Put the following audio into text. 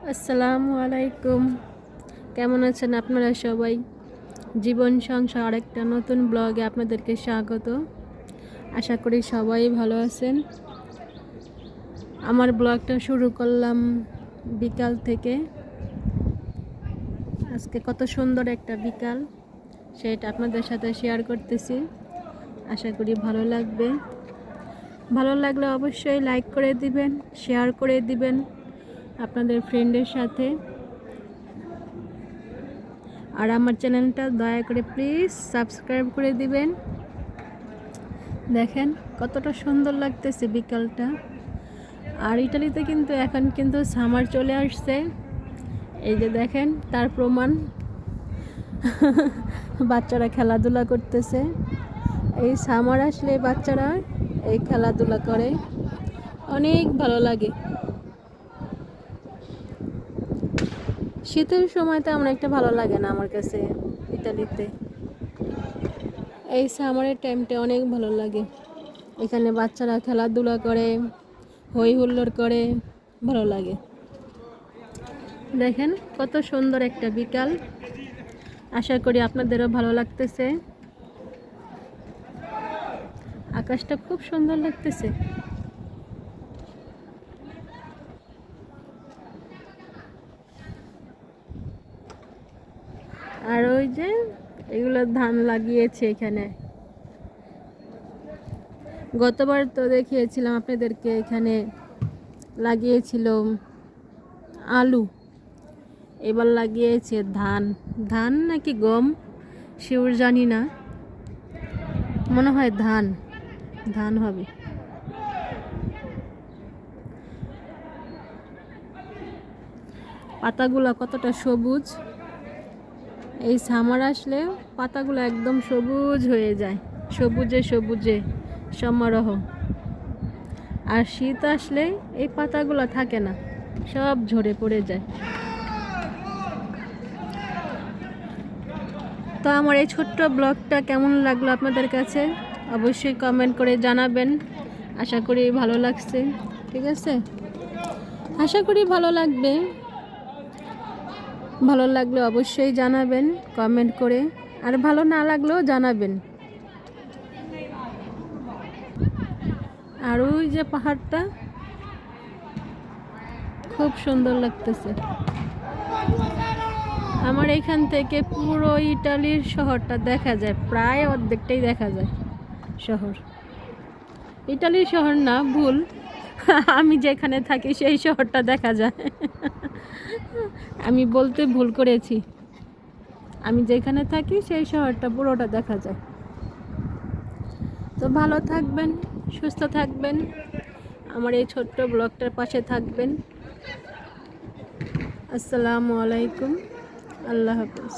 আসসালামু আলাইকুম। কেমন আছেন আপনারা সবাই? জীবন সংসার আরেকটা নতুন ব্লগে আপনাদেরকে স্বাগত। আশা করি সবাই ভালো আছেন। আমার ব্লগটা শুরু করলাম বিকাল থেকে। আজকে কত সুন্দর একটা বিকাল, সেটা আপনাদের সাথে শেয়ার করতেছি। আশা করি ভালো লাগবে। ভালো লাগলে অবশ্যই লাইক করে দিবেন, শেয়ার করে দিবেন আপনাদের ফ্রেন্ডের সাথে। আর আমার চ্যানেলটা দয়া করে প্লিজ সাবস্ক্রাইব করে দিবেন। দেখেন কতটা সুন্দর লাগতেছে বিকালটা। আর ইটালিতে কিন্তু এখন কিন্তু সামার চলে আসছে, এই যে দেখেন তার প্রমাণ। বাচ্চারা খেলাধুলা করতেছে। এই সামার আসলে বাচ্চারা এই খেলাধুলা করে, অনেক ভালো লাগে। শীতের সময় তেমন একটা ভালো লাগে না আমার কাছে ইতালিতে। এই সামারের টাইমটা অনেক ভালো লাগে। এখানে বাচ্চারা খেলাধুলা করে, হই হুল্লোড় করে, ভালো লাগে। দেখেন কত সুন্দর একটা বিকাল। আশা করি আপনাদেরও ভালো লাগতেছে। আকাশটা খুব সুন্দর লাগতেছে। আর ওই যে এগুলো ধান লাগিয়েছে এখানে। গতবার তো দেখিয়েছিলাম আপনাদেরকে, এখানে লাগিয়েছিল আলু, এবার লাগিয়েছে ধান। ধান নাকি গম শিওর জানি না, মনে হয় ধান ধান হবে। পাতাগুলো কতটা সবুজ। এই সামার আসলে পাতাগুলো একদম সবুজ হয়ে যায়, সবুজে সবুজে সমারোহ। আর শীত আসলে এই পাতাগুলো থাকে না, সব ঝরে পড়ে যায়। তো আমার এই ছোট্ট ব্লগটা কেমন লাগলো আপনাদের কাছে অবশ্যই কমেন্ট করে জানাবেন। আশা করি ভালো লাগছে। ঠিক আছে, আশা করি ভালো লাগবে। ভালো লাগলে অবশ্যই জানাবেন কমেন্ট করে, আর ভালো না লাগলেও জানাবেন। আর ওই যে পাহাড়টা খুব সুন্দর লাগতেছে। আমার এখান থেকে পুরো ইটালির শহরটা দেখা যায়, প্রায় অর্ধেকটাই দেখা যায় শহর। ইটালির শহর না, ভুল, আমি যেখানে থাকি সেই শহরটা দেখা যায়। আমি বলতে ভুল করেছি, আমি যেখানে থাকি সেই শহরটা পুরোটা দেখা যায়। তো ভালো থাকবেন, সুস্থ থাকবেন, আমার এই ছোট্ট ব্লগটার পাশে থাকবেন। আসসালামু আলাইকুম, আল্লাহ হাফেজ।